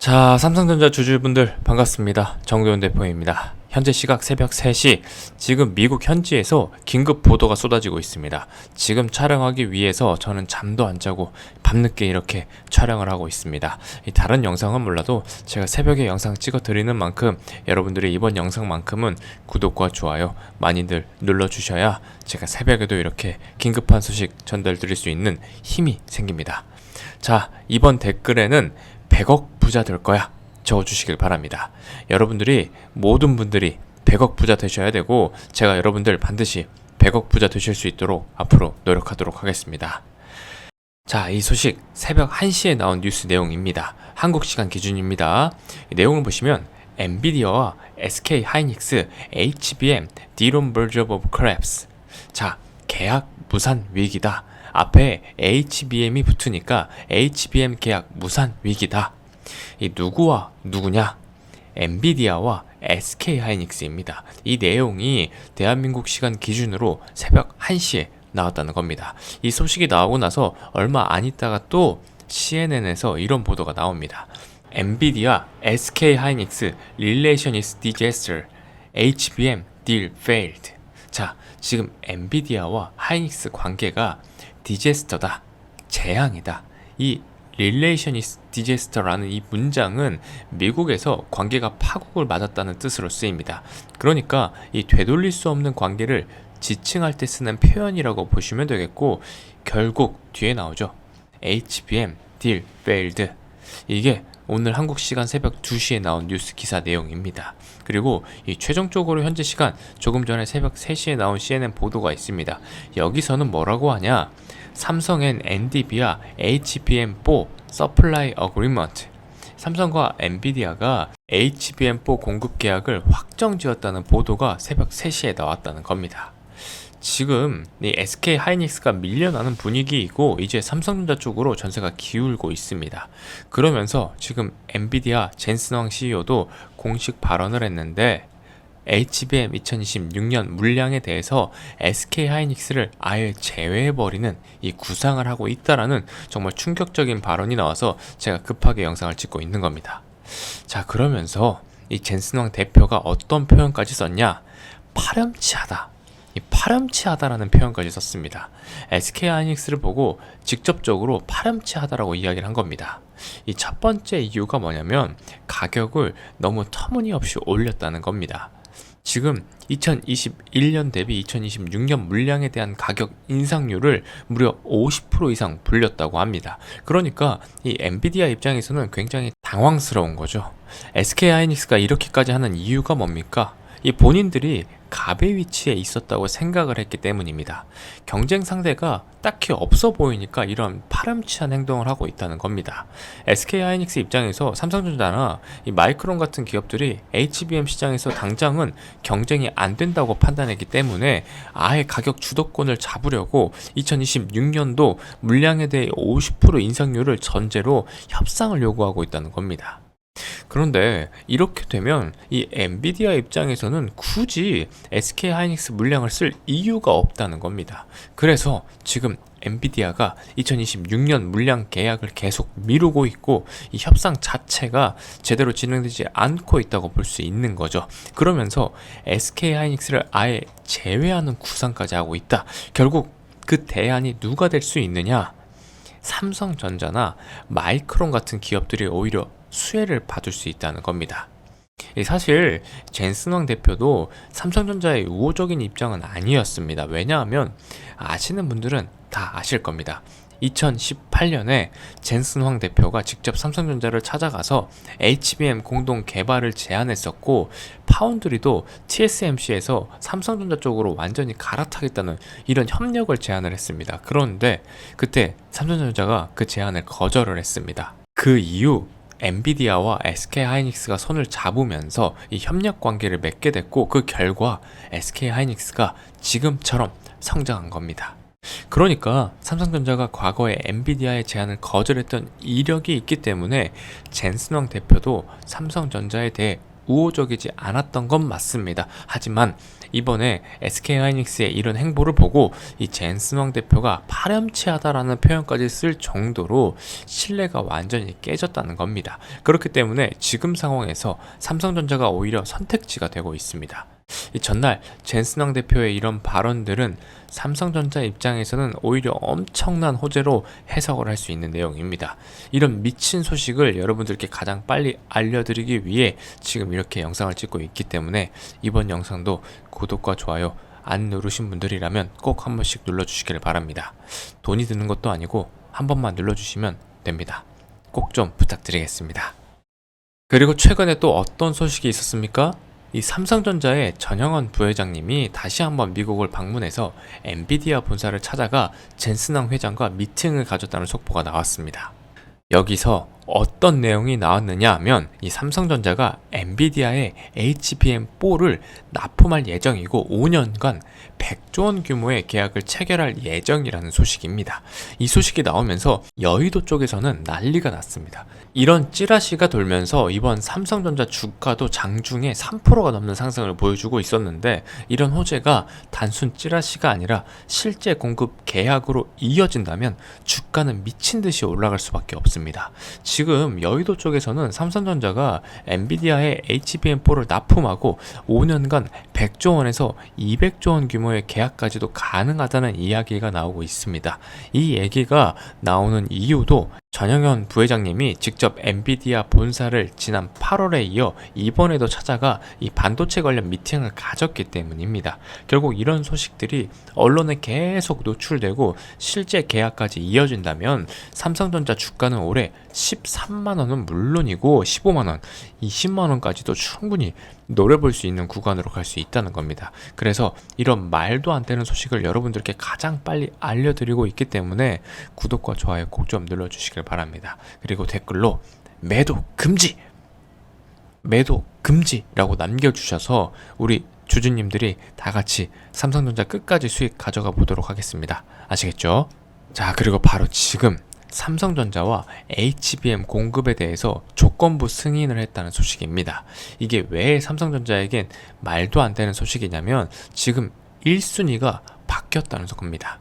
자, 삼성전자 주주분들 반갑습니다. 정도현 대표입니다. 현재 시각 새벽 3시, 지금 미국 현지에서 긴급 보도가 쏟아지고 있습니다. 지금 촬영하기 위해서 저는 잠도 안 자고 밤늦게 이렇게 촬영을 하고 있습니다. 다른 영상은 몰라도 제가 새벽에 영상 찍어 드리는 만큼 여러분들이 이번 영상만큼은 구독과 좋아요 많이들 눌러주셔야 제가 새벽에도 이렇게 긴급한 소식 전달 드릴 수 있는 힘이 생깁니다. 자, 이번 댓글에는 100억 부자 될 거야 적어주시길 바랍니다. 여러분들이 모든 분들이 100억 부자 되셔야 되고 제가 여러분들 반드시 100억 부자 되실 수 있도록 앞으로 노력하도록 하겠습니다. 자, 이 소식 새벽 1시에 나온 뉴스 내용입니다. 한국 시간 기준입니다. 이 내용을 보시면 엔비디아와 SK 하이닉스, HBM, Dron Verge of Collapse. 자, 계약 무산 위기다. 앞에 HBM이 붙으니까 HBM 계약 무산 위기다. 이 누구와 누구냐? 엔비디아와 SK 하이닉스입니다. 이 내용이 대한민국 시간 기준으로 새벽 1시에 나왔다는 겁니다. 이 소식이 나오고 나서 얼마 안 있다가 또 CNN에서 이런 보도가 나옵니다. 엔비디아, SK 하이닉스 relation is disaster. HBM deal failed. 자, 지금 엔비디아와 하이닉스 관계가 디제스터다, 재앙이다. 이 relation is disaster라는 이 문장은 미국에서 관계가 파국을 맞았다는 뜻으로 쓰입니다. 그러니까 이 되돌릴 수 없는 관계를 지칭할 때 쓰는 표현이라고 보시면 되겠고, 결국 뒤에 나오죠. HBM deal failed. 이게 오늘 한국 시간 새벽 2시에 나온 뉴스 기사 내용입니다. 그리고 이 최종적으로 현재 시간 조금 전에 새벽 3시에 나온 CNN 보도가 있습니다. 여기서는 뭐라고 하냐? 삼성 앤 엔비디아 HBM4 Supply Agreement. 삼성과 엔비디아가 HBM4 공급 계약을 확정지었다는 보도가 새벽 3시에 나왔다는 겁니다. 지금 이 SK 하이닉스가 밀려나는 분위기이고 이제 삼성전자 쪽으로 전세가 기울고 있습니다. 그러면서 지금 엔비디아 젠슨 황 CEO도 공식 발언을 했는데 HBM 2026년 물량에 대해서 SK 하이닉스를 아예 제외해버리는 이 구상을 하고 있다라는 정말 충격적인 발언이 나와서 제가 급하게 영상을 찍고 있는 겁니다. 자, 그러면서 이 젠슨 황 대표가 어떤 표현까지 썼냐? 파렴치하다. 이 파렴치하다라는 표현까지 썼습니다. SK 하이닉스를 보고 직접적으로 파렴치하다라고 이야기를 한 겁니다. 이 첫 번째 이유가 뭐냐면 가격을 너무 터무니없이 올렸다는 겁니다. 지금 2021년 대비 2026년 물량에 대한 가격 인상률을 무려 50% 이상 불렸다고 합니다. 그러니까 이 엔비디아 입장에서는 굉장히 당황스러운 거죠. SK 하이닉스가 이렇게까지 하는 이유가 뭡니까? 이 본인들이 갑의 위치에 있었다고 생각을 했기 때문입니다. 경쟁 상대가 딱히 없어 보이니까 이런 파렴치한 행동을 하고 있다는 겁니다. SK 하이닉스 입장에서 삼성전자나 이 마이크론 같은 기업들이 HBM 시장에서 당장은 경쟁이 안 된다고 판단했기 때문에 아예 가격 주도권을 잡으려고 2026년도 물량에 대해 50% 인상률을 전제로 협상을 요구하고 있다는 겁니다. 그런데 이렇게 되면 이 엔비디아 입장에서는 굳이 SK 하이닉스 물량을 쓸 이유가 없다는 겁니다. 그래서 지금 엔비디아가 2026년 물량 계약을 계속 미루고 있고 이 협상 자체가 제대로 진행되지 않고 있다고 볼 수 있는 거죠. 그러면서 SK 하이닉스를 아예 제외하는 구상까지 하고 있다. 결국 그 대안이 누가 될 수 있느냐? 삼성전자나 마이크론 같은 기업들이 오히려 수혜를 받을 수 있다는 겁니다. 사실 젠슨 황 대표도 삼성전자의 우호적인 입장은 아니었습니다. 왜냐하면 아시는 분들은 다 아실 겁니다. 2018년에 젠슨 황 대표가 직접 삼성전자를 찾아가서 HBM 공동 개발을 제안했었고, 파운드리도 TSMC에서 삼성전자 쪽으로 완전히 갈아타겠다는 이런 협력을 제안을 했습니다. 그런데 그때 삼성전자가 그 제안을 거절을 했습니다. 그 이후 엔비디아와 SK 하이닉스가 손을 잡으면서 이 협력 관계를 맺게 됐고, 그 결과 SK 하이닉스가 지금처럼 성장한 겁니다. 그러니까 삼성전자가 과거에 엔비디아의 제안을 거절했던 이력이 있기 때문에 젠슨 황 대표도 삼성전자에 대해 우호적이지 않았던 건 맞습니다. 하지만 이번에 SK하이닉스의 이런 행보를 보고 이 젠슨왕 대표가 파렴치하다라는 표현까지 쓸 정도로 신뢰가 완전히 깨졌다는 겁니다. 그렇기 때문에 지금 상황에서 삼성전자가 오히려 선택지가 되고 있습니다. 이 전날 젠슨왕 대표의 이런 발언들은 삼성전자 입장에서는 오히려 엄청난 호재로 해석을 할 수 있는 내용입니다. 이런 미친 소식을 여러분들께 가장 빨리 알려드리기 위해 지금 이렇게 영상을 찍고 있기 때문에 이번 영상도 구독과 좋아요 안 누르신 분들이라면 꼭 한 번씩 눌러주시길 바랍니다. 돈이 드는 것도 아니고 한 번만 눌러주시면 됩니다. 꼭 좀 부탁드리겠습니다. 그리고 최근에 또 어떤 소식이 있었습니까? 이 삼성전자의 전영헌 부회장님이 다시 한번 미국을 방문해서 엔비디아 본사를 찾아가 젠슨왕 회장과 미팅을 가졌다는 속보가 나왔습니다. 여기서 어떤 내용이 나왔느냐 하면 이 삼성전자가 엔비디아의 HBM4를 납품할 예정이고 5년간 100조 원 규모의 계약을 체결할 예정이라는 소식입니다. 이 소식이 나오면서 여의도 쪽에서는 난리가 났습니다. 이런 찌라시가 돌면서 이번 삼성전자 주가도 장중에 3%가 넘는 상승을 보여주고 있었는데 이런 호재가 단순 찌라시가 아니라 실제 공급 계약으로 이어진다면 주가는 미친 듯이 올라갈 수밖에 없습니다. 지금 여의도 쪽에서는 삼성전자가 엔비디아의 HBM4를 납품하고 5년간 100조 원에서 200조 원 규모의 계약까지도 가능하다는 이야기가 나오고 있습니다. 이 얘기가 나오는 이유도 전영현 부회장님이 직접 엔비디아 본사를 지난 8월에 이어 이번에도 찾아가 이 반도체 관련 미팅을 가졌기 때문입니다. 결국 이런 소식들이 언론에 계속 노출되고 실제 계약까지 이어진다면 삼성전자 주가는 올해 13만원은 물론이고 15만원, 20만원까지도 충분히 노려볼 수 있는 구간으로 갈 수 있다는 겁니다. 그래서 이런 말도 안 되는 소식을 여러분들께 가장 빨리 알려드리고 있기 때문에 구독과 좋아요 꼭 좀 눌러주시길 바랍니다. 그리고 댓글로 매도 금지! 매도 금지라고 남겨주셔서 우리 주주님들이 다 같이 삼성전자 끝까지 수익 가져가 보도록 하겠습니다. 아시겠죠? 자, 그리고 바로 지금 삼성전자와 HBM 공급에 대해서 조건부 승인을 했다는 소식입니다. 이게 왜 삼성전자에겐 말도 안 되는 소식이냐면 지금 1순위가 바뀌었다는 겁니다.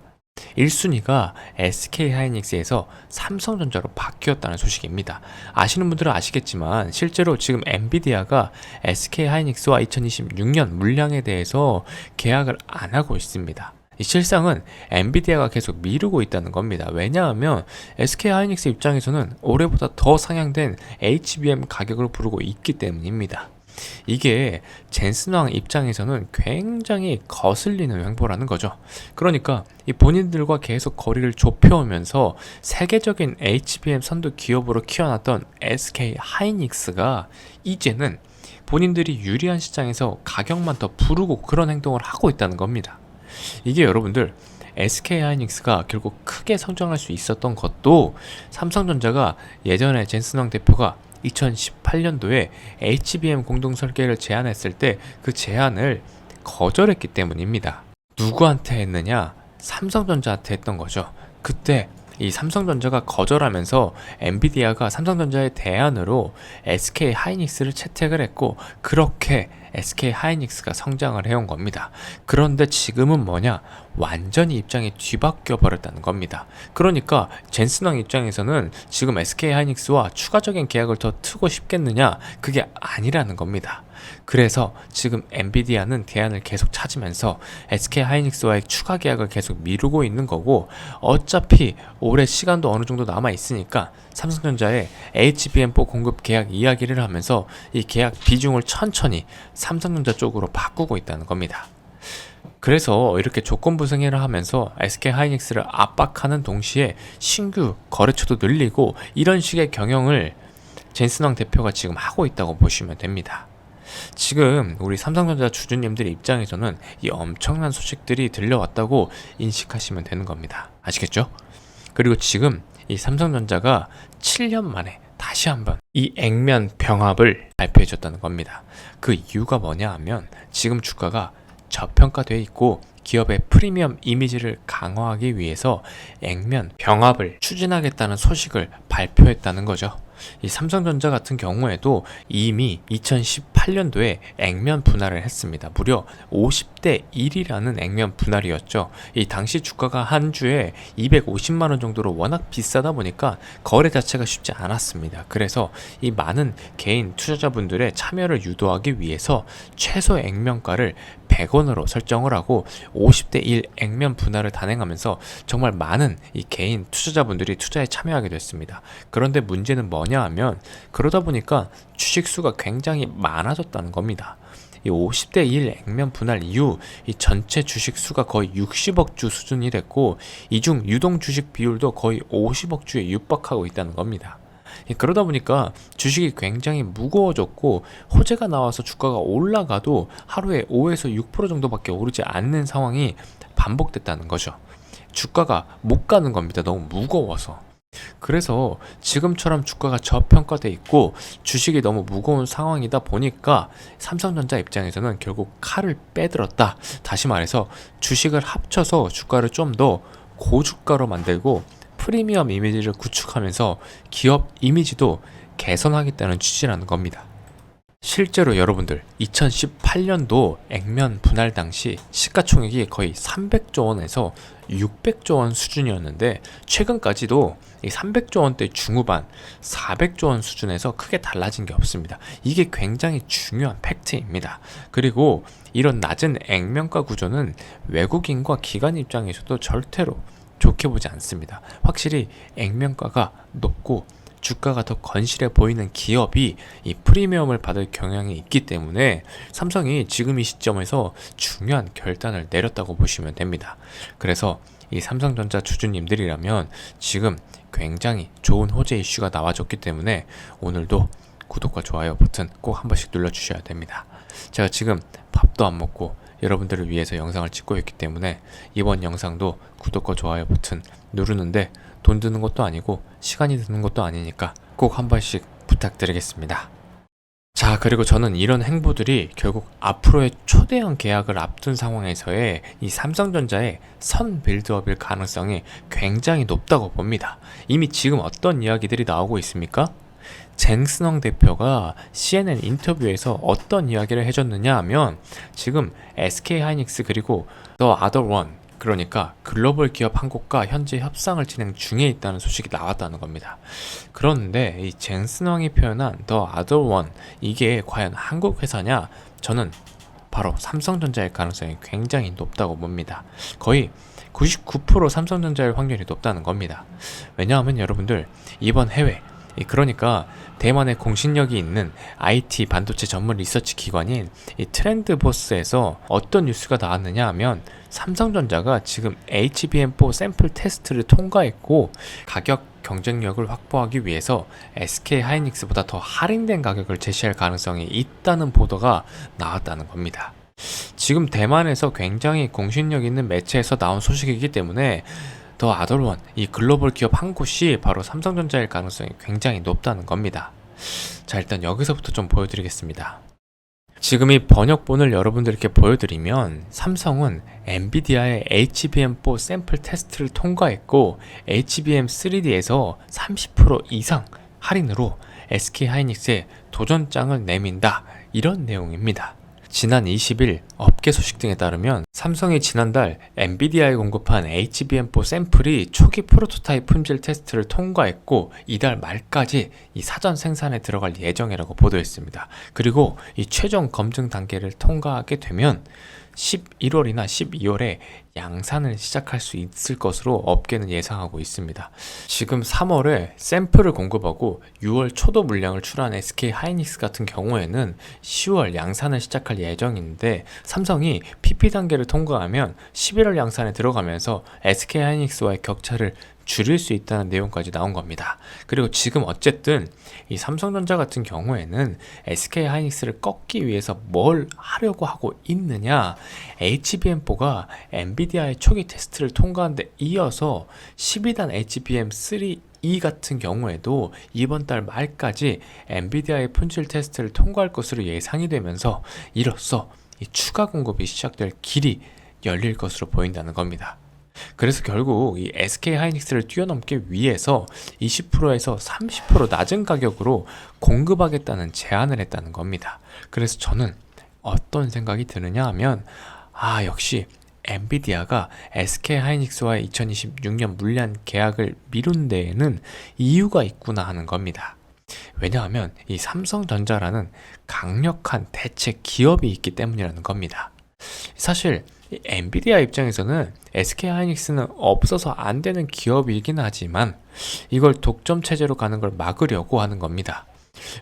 1순위가 SK하이닉스에서 삼성전자로 바뀌었다는 소식입니다. 아시는 분들은 아시겠지만 실제로 지금 엔비디아가 SK하이닉스와 2026년 물량에 대해서 계약을 안 하고 있습니다. 이 실상은 엔비디아가 계속 미루고 있다는 겁니다. 왜냐하면 SK하이닉스 입장에서는 올해보다 더 상향된 HBM 가격을 부르고 있기 때문입니다. 이게 젠슨왕 입장에서는 굉장히 거슬리는 행보라는 거죠. 그러니까 이 본인들과 계속 거리를 좁혀오면서 세계적인 HBM 선두 기업으로 키워놨던 SK하이닉스가 이제는 본인들이 유리한 시장에서 가격만 더 부르고 그런 행동을 하고 있다는 겁니다. 이게 여러분들 SK하이닉스가 결국 크게 성장할 수 있었던 것도 삼성전자가 예전에 젠슨왕 대표가 2018년도에 HBM 공동 설계를 제안했을 때 그 제안을 거절했기 때문입니다. 누구한테 했느냐? 삼성전자한테 했던 거죠. 그때 이 삼성전자가 거절하면서 엔비디아가 삼성전자의 대안으로 SK하이닉스를 채택을 했고 그렇게 SK하이닉스가 성장을 해온 겁니다. 그런데 지금은 뭐냐? 완전히 입장이 뒤바뀌어 버렸다는 겁니다. 그러니까 젠슨왕 입장에서는 지금 SK하이닉스와 추가적인 계약을 더 트고 싶겠느냐? 그게 아니라는 겁니다. 그래서 지금 엔비디아는 대안을 계속 찾으면서 SK하이닉스와의 추가 계약을 계속 미루고 있는 거고 어차피 올해 시간도 어느 정도 남아 있으니까 삼성전자의 HBM4 공급 계약 이야기를 하면서 이 계약 비중을 천천히 삼성전자 쪽으로 바꾸고 있다는 겁니다. 그래서 이렇게 조건부 승인을 하면서 SK하이닉스를 압박하는 동시에 신규 거래처도 늘리고 이런 식의 경영을 젠슨왕 대표가 지금 하고 있다고 보시면 됩니다. 지금 우리 삼성전자 주주님들 입장에서는 이 엄청난 소식들이 들려왔다고 인식하시면 되는 겁니다. 아시겠죠? 그리고 지금 이 삼성전자가 7년 만에 다시 한번 이 액면 병합을 발표해줬다는 겁니다. 그 이유가 뭐냐 하면 지금 주가가 저평가되어 있고 기업의 프리미엄 이미지를 강화하기 위해서 액면 병합을 추진하겠다는 소식을 발표했다는 거죠. 이 삼성전자 같은 경우에도 이미 2018년도에 액면 분할을 했습니다. 무려 50대 1이라는 액면 분할이었죠. 이 당시 주가가 한 주에 250만 원 정도로 워낙 비싸다 보니까 거래 자체가 쉽지 않았습니다. 그래서 이 많은 개인 투자자분들의 참여를 유도하기 위해서 최소 액면가를 100원으로 설정을 하고 50대 1 액면 분할을 단행하면서 정말 많은 이 개인 투자자분들이 투자에 참여하게 됐습니다. 그런데 문제는 뭐냐 하면 그러다 보니까 주식 수가 굉장히 많아졌다는 겁니다. 이 50대 1 액면 분할 이후 이 전체 주식 수가 거의 60억 주 수준이 됐고 이 중 유동 주식 비율도 거의 50억 주에 육박하고 있다는 겁니다. 그러다 보니까 주식이 굉장히 무거워졌고 호재가 나와서 주가가 올라가도 하루에 5에서 6% 정도밖에 오르지 않는 상황이 반복됐다는 거죠. 주가가 못 가는 겁니다. 너무 무거워서. 그래서 지금처럼 주가가 저평가돼 있고 주식이 너무 무거운 상황이다 보니까 삼성전자 입장에서는 결국 칼을 빼들었다. 다시 말해서 주식을 합쳐서 주가를 좀 더 고주가로 만들고 프리미엄 이미지를 구축하면서 기업 이미지도 개선하겠다는 취지라는 겁니다. 실제로 여러분들 2018년도 액면 분할 당시 시가총액이 거의 300조 원에서 600조 원 수준이었는데 최근까지도 이 300조 원대 중후반 400조 원 수준에서 크게 달라진 게 없습니다. 이게 굉장히 중요한 팩트입니다. 그리고 이런 낮은 액면가 구조는 외국인과 기관 입장에서도 절대로 좋게 보지 않습니다. 확실히 액면가가 높고 주가가 더 건실해 보이는 기업이 이 프리미엄을 받을 경향이 있기 때문에 삼성이 지금 이 시점에서 중요한 결단을 내렸다고 보시면 됩니다. 그래서 이 삼성전자 주주님들이라면 지금 굉장히 좋은 호재 이슈가 나와줬기 때문에 오늘도 구독과 좋아요 버튼 꼭 한 번씩 눌러주셔야 됩니다. 제가 지금 밥도 안 먹고 여러분들을 위해서 영상을 찍고 있기 때문에 이번 영상도 구독과 좋아요 버튼 누르는데 돈 드는 것도 아니고 시간이 드는 것도 아니니까 꼭 한 번씩 부탁드리겠습니다. 자, 그리고 저는 이런 행보들이 결국 앞으로의 초대형 계약을 앞둔 상황에서의 이 삼성전자의 선 빌드업일 가능성이 굉장히 높다고 봅니다. 이미 지금 어떤 이야기들이 나오고 있습니까? 젠스넝 대표가 CNN 인터뷰에서 어떤 이야기를 해줬느냐 하면 지금 SK하이닉스 그리고 The Other One 그러니까 글로벌 기업 한 곳과 현재 협상을 진행 중에 있다는 소식이 나왔다는 겁니다. 그런데 이 젠스넝이 표현한 The Other One 이게 과연 한국 회사냐? 저는 바로 삼성전자일 가능성이 굉장히 높다고 봅니다. 거의 99% 삼성전자일 확률이 높다는 겁니다. 왜냐하면 여러분들 이번 해외 그러니까 대만의 공신력이 있는 IT 반도체 전문 리서치 기관인 이 트렌드보스에서 어떤 뉴스가 나왔느냐 하면 삼성전자가 지금 HBM4 샘플 테스트를 통과했고 가격 경쟁력을 확보하기 위해서 SK하이닉스보다 더 할인된 가격을 제시할 가능성이 있다는 보도가 나왔다는 겁니다. 지금 대만에서 굉장히 공신력 있는 매체에서 나온 소식이기 때문에 더 아더원, 이 글로벌 기업 한 곳이 바로 삼성전자일 가능성이 굉장히 높다는 겁니다. 자, 일단 여기서부터 좀 보여드리겠습니다. 지금 이 번역본을 여러분들께 보여드리면 삼성은 엔비디아의 HBM4 샘플 테스트를 통과했고 HBM3D에서 30% 이상 할인으로 SK하이닉스에 도전장을 내민다. 이런 내용입니다. 지난 20일 업계 소식 등에 따르면 삼성이 지난달 엔비디아에 공급한 HBM4 샘플이 초기 프로토타입 품질 테스트를 통과했고 이달 말까지 이 사전 생산에 들어갈 예정이라고 보도했습니다. 그리고 이 최종 검증 단계를 통과하게 되면 11월이나 12월에 양산을 시작할 수 있을 것으로 업계는 예상하고 있습니다. 지금 3월에 샘플을 공급하고 6월 초도 물량을 출하한 SK하이닉스 같은 경우에는 10월 양산을 시작할 예정인데 삼성이 PP 단계를 통과하면 11월 양산에 들어가면서 SK하이닉스와의 격차를 줄일 수 있다는 내용까지 나온 겁니다. 그리고 지금 어쨌든 이 삼성전자 같은 경우에는 SK하이닉스를 꺾기 위해서 뭘 하려고 하고 있느냐, HBM4가 엔비디아의 초기 테스트를 통과한 데 이어서 12단 HBM3E 같은 경우에도 이번 달 말까지 엔비디아의 품질 테스트를 통과할 것으로 예상이 되면서 이로써 이 추가 공급이 시작될 길이 열릴 것으로 보인다는 겁니다. 그래서 결국 이 SK 하이닉스를 뛰어넘기 위해서 20%에서 30% 낮은 가격으로 공급하겠다는 제안을 했다는 겁니다. 그래서 저는 어떤 생각이 드느냐 하면, 역시 엔비디아가 SK 하이닉스와의 2026년 물량 계약을 미룬 데에는 이유가 있구나 하는 겁니다. 왜냐하면 이 삼성전자라는 강력한 대체 기업이 있기 때문이라는 겁니다. 사실 이 엔비디아 입장에서는 SK 하이닉스는 없어서 안 되는 기업이긴 하지만 이걸 독점 체제로 가는 걸 막으려고 하는 겁니다.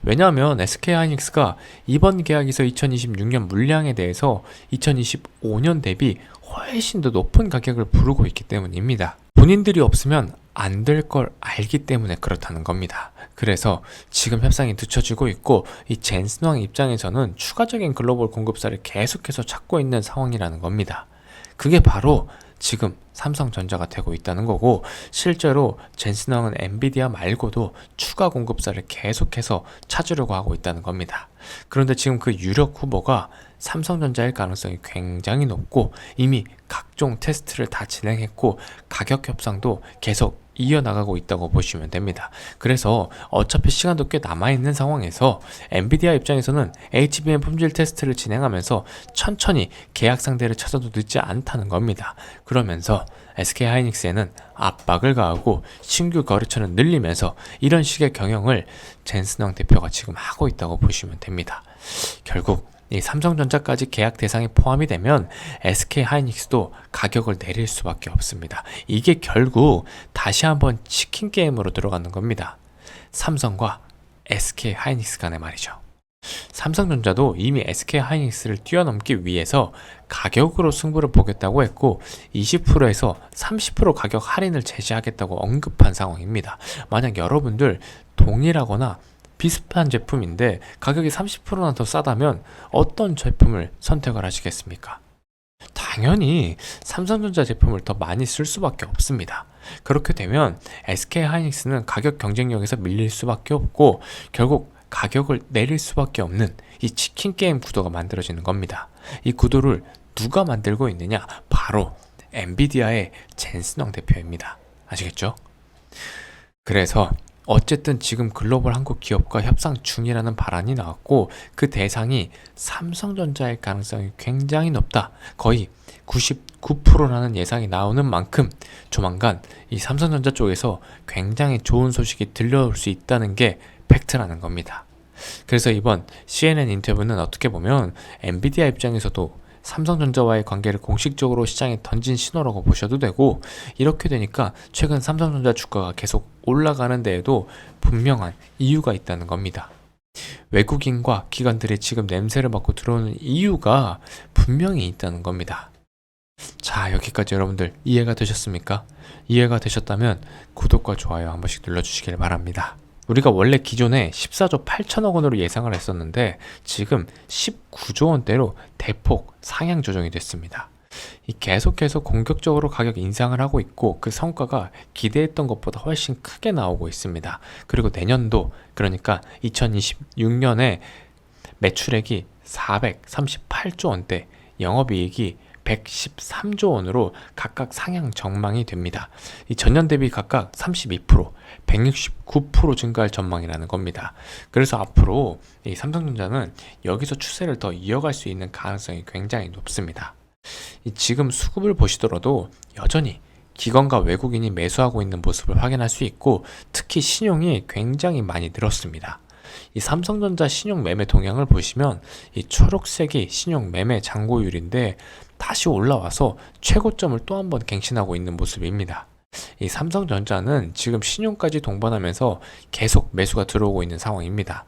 왜냐하면 SK 하이닉스가 이번 계약에서 2026년 물량에 대해서 2025년 대비 훨씬 더 높은 가격을 부르고 있기 때문입니다. 본인들이 없으면 안 될 걸 알기 때문에 그렇다는 겁니다. 그래서 지금 협상이 늦춰지고 있고 이 젠슨왕 입장에서는 추가적인 글로벌 공급사를 계속해서 찾고 있는 상황이라는 겁니다. 그게 바로 지금 삼성전자가 되고 있다는 거고, 실제로 젠슨왕은 엔비디아 말고도 추가 공급사를 계속해서 찾으려고 하고 있다는 겁니다. 그런데 지금 그 유력 후보가 삼성전자일 가능성이 굉장히 높고 이미 각종 테스트를 다 진행했고 가격 협상도 계속 이어나가고 있다고 보시면 됩니다. 그래서 어차피 시간도 꽤 남아있는 상황에서 엔비디아 입장에서는 HBM 품질 테스트를 진행하면서 천천히 계약 상대를 찾아도 늦지 않다는 겁니다. 그러면서 SK 하이닉스에는 압박을 가하고 신규 거래처는 늘리면서 이런 식의 경영을 젠슨왕 대표가 지금 하고 있다고 보시면 됩니다. 결국 이 삼성전자까지 계약 대상에 포함이 되면 SK 하이닉스도 가격을 내릴 수밖에 없습니다. 이게 결국 다시 한번 치킨 게임으로 들어가는 겁니다. 삼성과 SK 하이닉스 간의 말이죠. 삼성전자도 이미 SK 하이닉스를 뛰어넘기 위해서 가격으로 승부를 보겠다고 했고 20%에서 30% 가격 할인을 제시하겠다고 언급한 상황입니다. 만약 여러분들 동일하거나 비슷한 제품인데 가격이 30%나 더 싸다면 어떤 제품을 선택을 하시겠습니까? 당연히 삼성전자 제품을 더 많이 쓸 수밖에 없습니다. 그렇게 되면 SK 하이닉스는 가격 경쟁력에서 밀릴 수밖에 없고 결국 가격을 내릴 수밖에 없는 이 치킨 게임 구도가 만들어지는 겁니다. 이 구도를 누가 만들고 있느냐? 바로 엔비디아의 젠슨왕 대표입니다. 아시겠죠? 그래서 어쨌든 지금 글로벌 한국 기업과 협상 중이라는 발언이 나왔고 그 대상이 삼성전자일 가능성이 굉장히 높다. 거의 99%라는 예상이 나오는 만큼 조만간 이 삼성전자 쪽에서 굉장히 좋은 소식이 들려올 수 있다는 게 팩트라는 겁니다. 그래서 이번 CNN 인터뷰는 어떻게 보면 엔비디아 입장에서도 삼성전자와의 관계를 공식적으로 시장에 던진 신호라고 보셔도 되고, 이렇게 되니까 최근 삼성전자 주가가 계속 올라가는 데에도 분명한 이유가 있다는 겁니다. 외국인과 기관들이 지금 냄새를 맡고 들어오는 이유가 분명히 있다는 겁니다. 자, 여기까지 여러분들 이해가 되셨습니까? 이해가 되셨다면 구독과 좋아요 한 번씩 눌러주시길 바랍니다. 우리가 원래 기존에 14조 8천억 원으로 예상을 했었는데 지금 19조 원대로 대폭 상향 조정이 됐습니다. 계속해서 공격적으로 가격 인상을 하고 있고 그 성과가 기대했던 것보다 훨씬 크게 나오고 있습니다. 그리고 내년도, 그러니까 2026년에 매출액이 438조 원대, 영업이익이 113조 원으로 각각 상향 전망이 됩니다. 이 전년 대비 각각 32%, 169% 증가할 전망이라는 겁니다. 그래서 앞으로 이 삼성전자는 여기서 추세를 더 이어갈 수 있는 가능성이 굉장히 높습니다. 지금 수급을 보시더라도 여전히 기관과 외국인이 매수하고 있는 모습을 확인할 수 있고 특히 신용이 굉장히 많이 늘었습니다. 이 삼성전자 신용 매매 동향을 보시면 이 초록색이 신용 매매 잔고율인데 다시 올라와서 최고점을 또 한 번 갱신하고 있는 모습입니다. 이 삼성전자는 지금 신용까지 동반하면서 계속 매수가 들어오고 있는 상황입니다.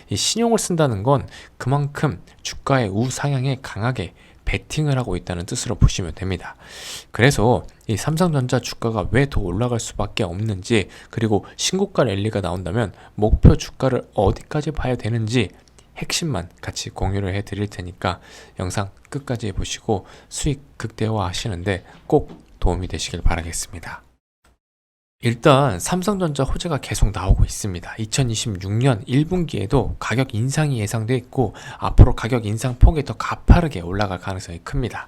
이 신용을 쓴다는 건 그만큼 주가의 우상향에 강하게 베팅을 하고 있다는 뜻으로 보시면 됩니다. 그래서 이 삼성전자 주가가 왜 더 올라갈 수밖에 없는지, 그리고 신고가 랠리가 나온다면 목표 주가를 어디까지 봐야 되는지 핵심만 같이 공유를 해 드릴 테니까 영상 끝까지 보시고 수익 극대화 하시는데 꼭 도움이 되시길 바라겠습니다. 일단 삼성전자 호재가 계속 나오고 있습니다. 2026년 1분기에도 가격 인상이 예상돼 있고 앞으로 가격 인상 폭이 더 가파르게 올라갈 가능성이 큽니다.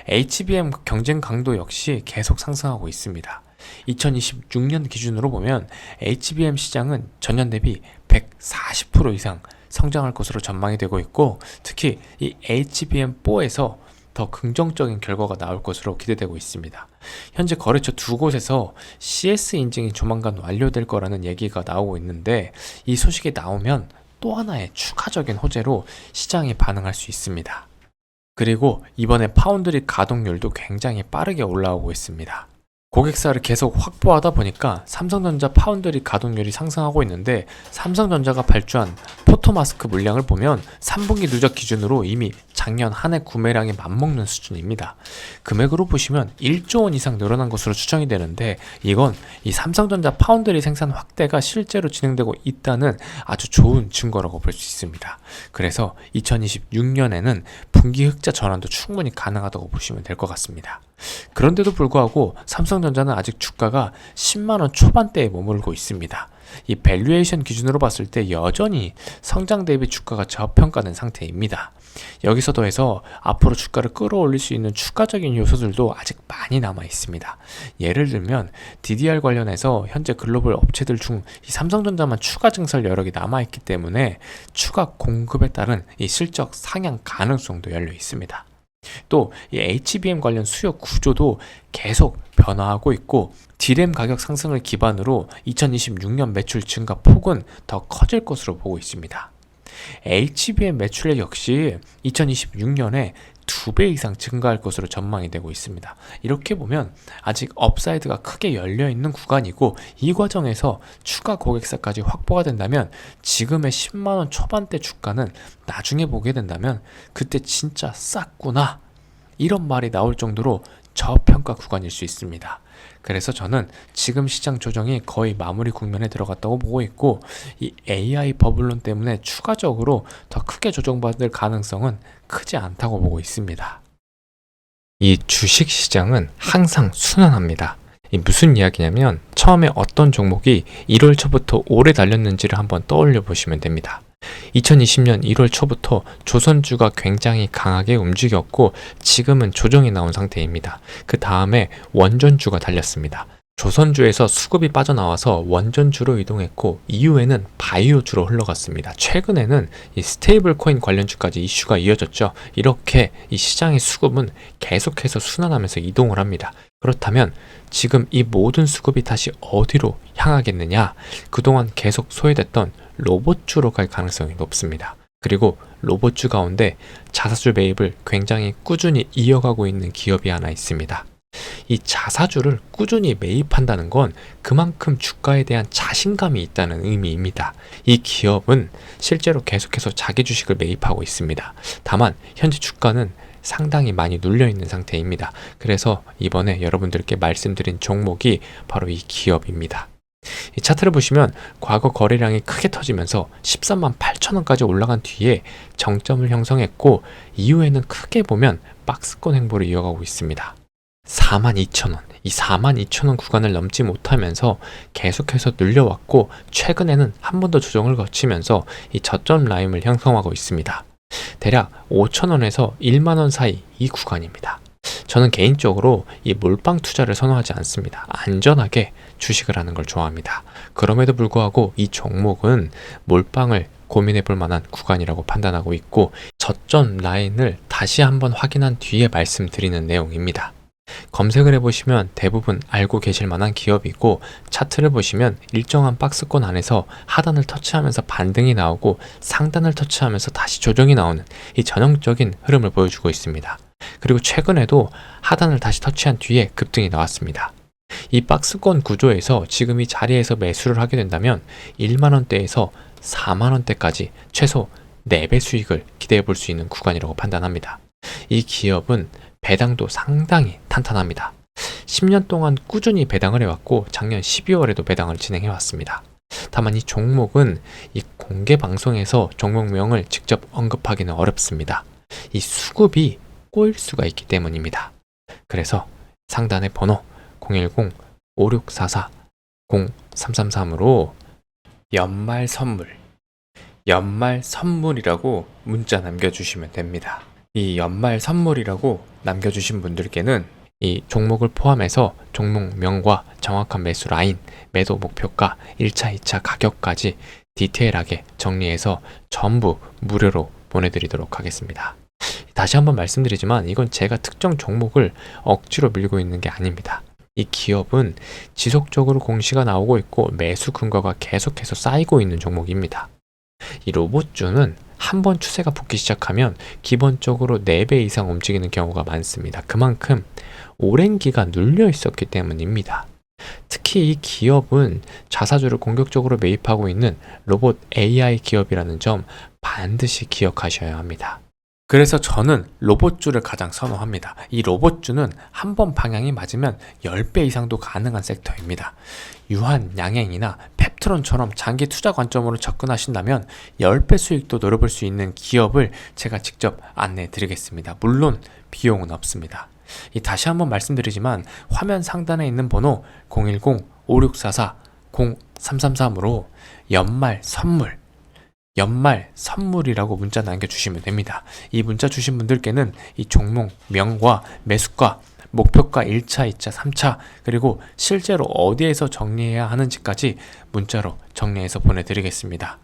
HBM 경쟁 강도 역시 계속 상승하고 있습니다. 2026년 기준으로 보면 HBM 시장은 전년 대비 140% 이상 성장할 것으로 전망이 되고 있고, 특히 이 HBM4에서 더 긍정적인 결과가 나올 것으로 기대되고 있습니다. 현재 거래처 두 곳에서 CS 인증이 조만간 완료될 거라는 얘기가 나오고 있는데, 이 소식이 나오면 또 하나의 추가적인 호재로 시장이 반응할 수 있습니다. 그리고 이번에 파운드리 가동률도 굉장히 빠르게 올라오고 있습니다. 고객사를 계속 확보하다 보니까 삼성전자 파운드리 가동률이 상승하고 있는데, 삼성전자가 발주한 포토마스크 물량을 보면 3분기 누적 기준으로 이미 작년 한 해 구매량에 맞먹는 수준입니다. 금액으로 보시면 1조 원 이상 늘어난 것으로 추정이 되는데, 이건 이 삼성전자 파운드리 생산 확대가 실제로 진행되고 있다는 아주 좋은 증거라고 볼 수 있습니다. 그래서 2026년에는 분기 흑자 전환도 충분히 가능하다고 보시면 될 것 같습니다. 그런데도 불구하고 삼성전자는 아직 주가가 10만원 초반대에 머물고 있습니다. 이 밸류에이션 기준으로 봤을 때 여전히 성장 대비 주가가 저평가된 상태입니다. 여기서 더해서 앞으로 주가를 끌어올릴 수 있는 추가적인 요소들도 아직 많이 남아 있습니다. 예를 들면 DDR 관련해서 현재 글로벌 업체들 중 이 삼성전자만 추가 증설 여력이 남아 있기 때문에 추가 공급에 따른 이 실적 상향 가능성도 열려 있습니다. 또 이 HBM 관련 수요 구조도 계속 변화하고 있고, D램 가격 상승을 기반으로 2026년 매출 증가 폭은 더 커질 것으로 보고 있습니다. HBM 매출액 역시 2026년에 2배 이상 증가할 것으로 전망이 되고 있습니다. 이렇게 보면 아직 업사이드가 크게 열려있는 구간이고, 이 과정에서 추가 고객사까지 확보가 된다면 지금의 10만원 초반대 주가는 나중에 보게 된다면 그때 진짜 쌌구나, 이런 말이 나올 정도로 저평가 구간일 수 있습니다. 그래서 저는 지금 시장 조정이 거의 마무리 국면에 들어갔다고 보고 있고, 이 AI 버블론 때문에 추가적으로 더 크게 조정받을 가능성은 크지 않다고 보고 있습니다. 이 주식 시장은 항상 순환합니다. 무슨 이야기냐면, 처음에 어떤 종목이 1월 초부터 오래 달렸는지를 한번 떠올려 보시면 됩니다. 2020년 1월 초부터 조선주가 굉장히 강하게 움직였고, 지금은 조정이 나온 상태입니다. 그 다음에 원전주가 달렸습니다. 조선주에서 수급이 빠져나와서 원전주로 이동했고, 이후에는 바이오주로 흘러갔습니다. 최근에는 이 스테이블 코인 관련주까지 이슈가 이어졌죠. 이렇게 이 시장의 수급은 계속해서 순환하면서 이동을 합니다. 그렇다면 지금 이 모든 수급이 다시 어디로 향하겠느냐? 그동안 계속 소외됐던 로봇주로 갈 가능성이 높습니다. 그리고 로봇주 가운데 자사주 매입을 굉장히 꾸준히 이어가고 있는 기업이 하나 있습니다. 이 자사주를 꾸준히 매입한다는 건 그만큼 주가에 대한 자신감이 있다는 의미입니다. 이 기업은 실제로 계속해서 자기 주식을 매입하고 있습니다. 다만 현재 주가는 상당히 많이 눌려있는 상태입니다. 그래서 이번에 여러분들께 말씀드린 종목이 바로 이 기업입니다. 이 차트를 보시면 과거 거래량이 크게 터지면서 13만 8천원까지 올라간 뒤에 정점을 형성했고, 이후에는 크게 보면 박스권 행보를 이어가고 있습니다. 42,000원, 이 42,000원 구간을 넘지 못하면서 계속해서 눌려왔고, 최근에는 한 번 더 조정을 거치면서 이 저점 라인을 형성하고 있습니다. 대략 5,000원에서 1만원 사이 이 구간입니다. 저는 개인적으로 이 몰빵 투자를 선호하지 않습니다. 안전하게 주식을 하는 걸 좋아합니다. 그럼에도 불구하고 이 종목은 몰빵을 고민해 볼 만한 구간이라고 판단하고 있고, 저점 라인을 다시 한번 확인한 뒤에 말씀드리는 내용입니다. 검색을 해보시면 대부분 알고 계실 만한 기업이고, 차트를 보시면 일정한 박스권 안에서 하단을 터치하면서 반등이 나오고 상단을 터치하면서 다시 조정이 나오는 이 전형적인 흐름을 보여주고 있습니다. 그리고 최근에도 하단을 다시 터치한 뒤에 급등이 나왔습니다. 이 박스권 구조에서 지금 이 자리에서 매수를 하게 된다면 1만원대에서 4만원대까지 최소 4배 수익을 기대해 볼 수 있는 구간이라고 판단합니다. 이 기업은 배당도 상당히 탄탄합니다. 10년 동안 꾸준히 배당을 해왔고, 작년 12월에도 배당을 진행해 왔습니다. 다만 이 종목은 이 공개 방송에서 종목명을 직접 언급하기는 어렵습니다. 이 수급이 꼬일 수가 있기 때문입니다. 그래서 상단의 번호 010-5644-0333으로 연말 선물이라고 문자 남겨주시면 됩니다. 이 연말 선물이라고 남겨주신 분들께는 이 종목을 포함해서 종목명과 정확한 매수 라인, 매도 목표가, 1차, 2차 가격까지 디테일하게 정리해서 전부 무료로 보내드리도록 하겠습니다. 다시 한번 말씀드리지만 이건 제가 특정 종목을 억지로 밀고 있는 게 아닙니다. 이 기업은 지속적으로 공시가 나오고 있고 매수 근거가 계속해서 쌓이고 있는 종목입니다. 이 로봇주는 한번 추세가 붙기 시작하면 기본적으로 4배 이상 움직이는 경우가 많습니다. 그만큼 오랜 기간 눌려 있었기 때문입니다. 특히 이 기업은 자사주를 공격적으로 매입하고 있는 로봇 AI 기업이라는 점 반드시 기억하셔야 합니다. 그래서 저는 로봇주를 가장 선호합니다. 이 로봇주는 한 번 방향이 맞으면 10배 이상도 가능한 섹터입니다. 유한, 양행이나 펩트론처럼 장기 투자 관점으로 접근하신다면 10배 수익도 노려볼 수 있는 기업을 제가 직접 안내해 드리겠습니다. 물론 비용은 없습니다. 다시 한번 말씀드리지만 화면 상단에 있는 번호 010-5644-0333으로 연말 선물이라고 문자 남겨주시면 됩니다. 이 문자 주신 분들께는 이 종목명과 매수가, 목표가 1차, 2차, 3차 그리고 실제로 어디에서 정리해야 하는지까지 문자로 정리해서 보내드리겠습니다.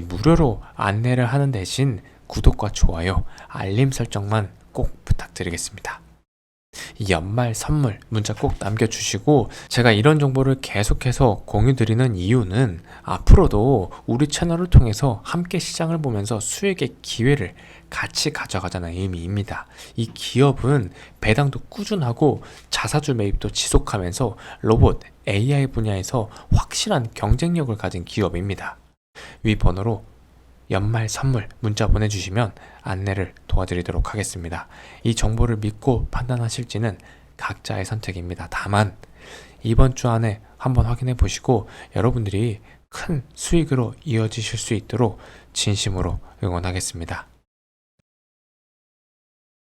무료로 안내를 하는 대신 구독과 좋아요, 알림 설정만 꼭 부탁드리겠습니다. 이 연말 선물 문자 꼭 남겨주시고 제가 이런 정보를 계속해서 공유드리는 이유는 앞으로도 우리 채널을 통해서 함께 시장을 보면서 수익의 기회를 같이 가져가자는 의미입니다. 이 기업은 배당도 꾸준하고 자사주 매입도 지속하면서 로봇 AI 분야에서 확실한 경쟁력을 가진 기업입니다. 위 번호로 연말 선물 문자 보내주시면 안내를 도와드리도록 하겠습니다. 이 정보를 믿고 판단하실지는 각자의 선택입니다. 다만 이번 주 안에 한번 확인해 보시고 여러분들이 큰 수익으로 이어지실 수 있도록 진심으로 응원하겠습니다.